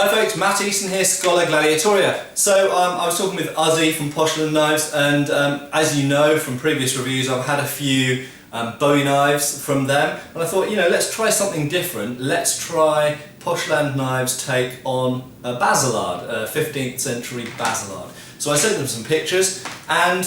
Hi folks, Matt Easton here, Scholar Gladiatoria. So I was talking with Uzzy from Poshland Knives, and as you know from previous reviews, I've had a few Bowie knives from them, and I thought, you know, let's try something different. Let's try Poshland Knives' take on a Baselard, a 15th century Baselard. So I sent them some pictures, and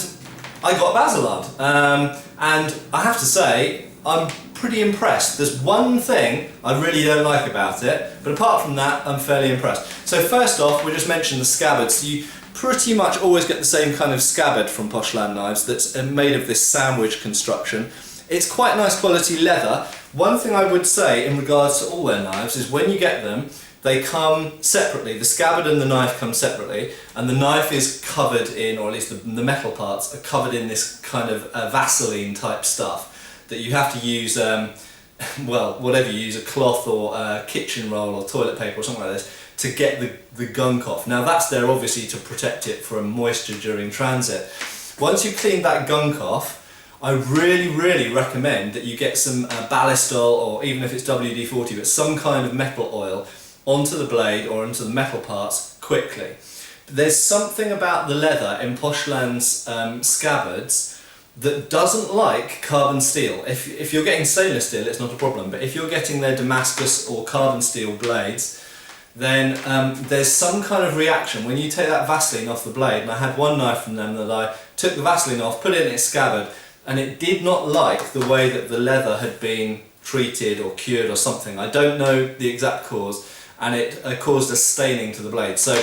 I got a Baselard. And I have to say, I'm pretty impressed. There's one thing I really don't like about it, but apart from that, I'm fairly impressed. So first off, we just mentioned the scabbard. So you pretty much always get the same kind of scabbard from Poshland Knives that's made of this sandwich construction. It's quite nice quality leather. One thing I would say in regards to all their knives is when you get them, they come separately. The scabbard and the knife come separately, and the knife is covered in, or at least the metal parts are covered in this kind of Vaseline type stuff that you have to use, well, whatever you use, a cloth or a kitchen roll or toilet paper or something like this, to get the gunk off. Now that's there obviously to protect it from moisture during transit. Once you clean that gunk off, I really recommend that you get some Baselard, or even if it's WD-40, but some kind of metal oil onto the blade or into the metal parts quickly. There's something about the leather in Poshland's scabbards that doesn't like carbon steel. If you're getting stainless steel, it's not a problem, but if you're getting their Damascus or carbon steel blades, then there's some kind of reaction when you take that Vaseline off the blade. And I had one knife from them that I took the Vaseline off, put it in its scabbard, and it did not like the way that the leather had been treated or cured or something. I don't know the exact cause, and it caused a staining to the blade. So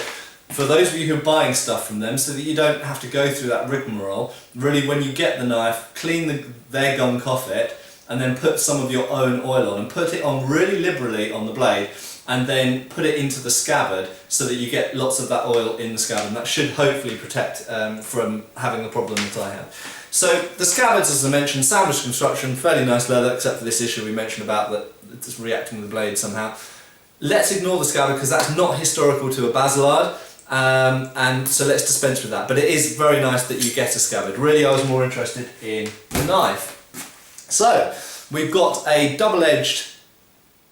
for those of you who are buying stuff from them, so that you don't have to go through that rigmarole, really when you get the knife, clean their gunk off it, and then put some of your own oil on, and put it on really liberally on the blade, and then put it into the scabbard so that you get lots of that oil in the scabbard, and that should hopefully protect from having the problem that I had. So the scabbards, as I mentioned, sandwich construction, fairly nice leather, except for this issue we mentioned about that it's reacting with the blade somehow. Let's ignore the scabbard because that's not historical to a Baselard. And so let's dispense with that, but it is very nice that you get a scabbard. Really, I was more interested in the knife. So we've got a double-edged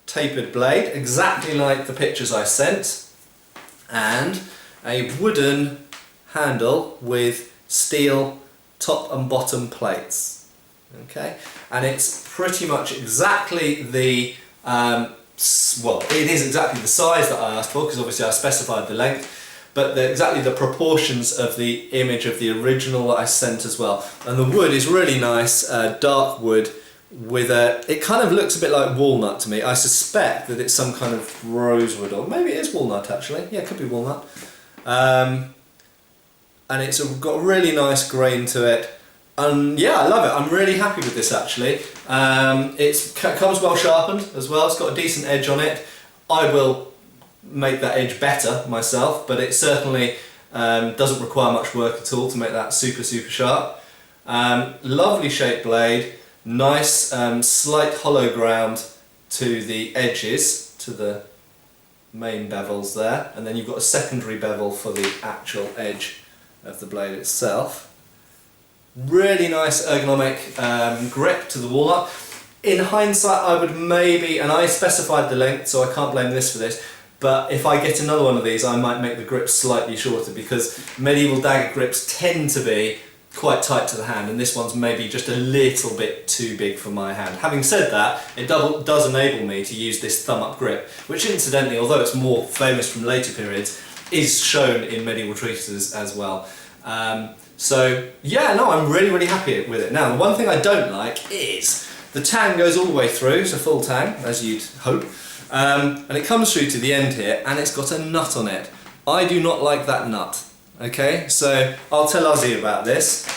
tapered blade, exactly like the pictures I sent, and a wooden handle with steel top and bottom plates. Okay, and it's pretty much exactly the well, it is exactly the size that I asked for, because obviously I specified the length. But exactly the proportions of the image of the original that I sent as well. And the wood is really nice, dark wood with it kind of looks a bit like walnut to me. I suspect that it's some kind of rosewood, or maybe it is walnut actually. Yeah, it could be walnut. And it's got a really nice grain to it. And yeah, I love it. I'm really happy with this actually. It comes well sharpened as well. It's got a decent edge on it. I will make that edge better myself, but it certainly doesn't require much work at all to make that super sharp. Lovely shaped blade, nice slight hollow ground to the edges, to the main bevels there, and then you've got a secondary bevel for the actual edge of the blade itself. Really nice ergonomic grip to the walnut. In hindsight, I would maybe, and I specified the length so I can't blame this for this, but if I get another one of these, I might make the grip slightly shorter, because medieval dagger grips tend to be quite tight to the hand, and this one's maybe just a little bit too big for my hand. Having said that, it does enable me to use this thumb-up grip, which incidentally, although it's more famous from later periods, is shown in medieval treatises as well. So yeah, no, I'm really happy with it. Now, the one thing I don't like is the tang goes all the way through, it's a full tang, as you'd hope. And it comes through to the end here, and it's got a nut on it. I do not like that nut. Okay, so I'll tell Uzzy about this.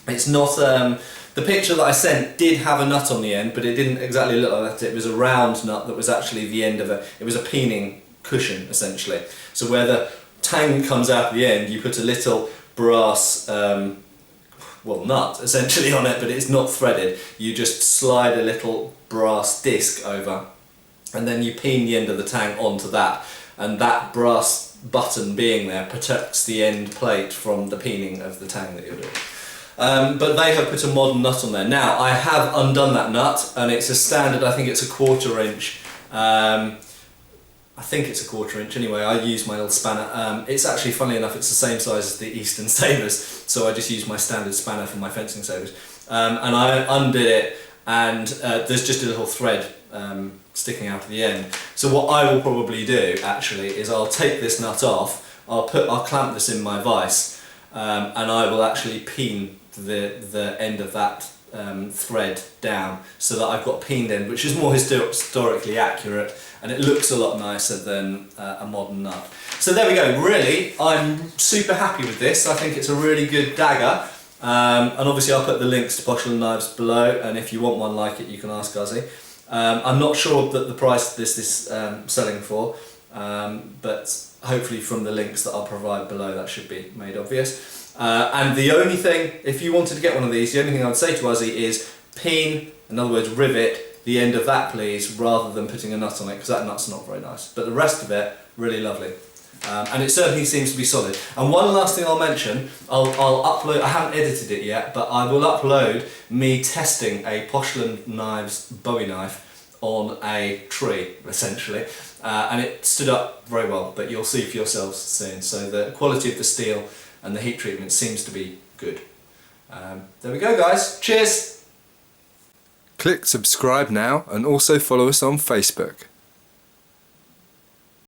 It's not, the picture that I sent did have a nut on the end, but it didn't exactly look like that. It was a round nut that was actually the end of it was a peening cushion essentially. So where the tang comes out at the end, you put a little brass, well, nut essentially on it, but it's not threaded. You just slide a little brass disc over, and then you peen the end of the tang onto that, and that brass button being there protects the end plate from the peening of the tang that you're doing. But they have put a modern nut on there. Now, I have undone that nut, and it's a standard, I think it's a 1/4 inch I think it's a 1/4 inch anyway. I use my little spanner. It's actually, funnily enough, it's the same size as the Eastern Sabres, so I just use my standard spanner for my fencing sabres. And I undid it, and there's just a little thread sticking out of the end. So what I will probably do actually is I'll take this nut off, I'll clamp this in my vise, and I will actually peen the end of that thread down so that I've got a peened end, which is more historically accurate, and it looks a lot nicer than a modern nut. So there we go. Really, I'm super happy with this. I think it's a really good dagger, and obviously I'll put the links to Poshland Knives below, and if you want one like it, you can ask Ozzy. I'm not sure that the price this is selling for, but hopefully from the links that I'll provide below that should be made obvious. And the only thing, if you wanted to get one of these, the only thing I would say to Ozzy is peen, in other words rivet, the end of that please, rather than putting a nut on it, because that nut's not very nice. But the rest of it, really lovely. And it certainly seems to be solid. And one last thing I'll mention, I'll upload, I haven't edited it yet, but I will upload me testing a Poshland Knives Bowie knife on a tree, essentially. And it stood up very well, but you'll see for yourselves soon. So the quality of the steel and the heat treatment seems to be good. There we go, guys. Cheers! Click subscribe now and also follow us on Facebook.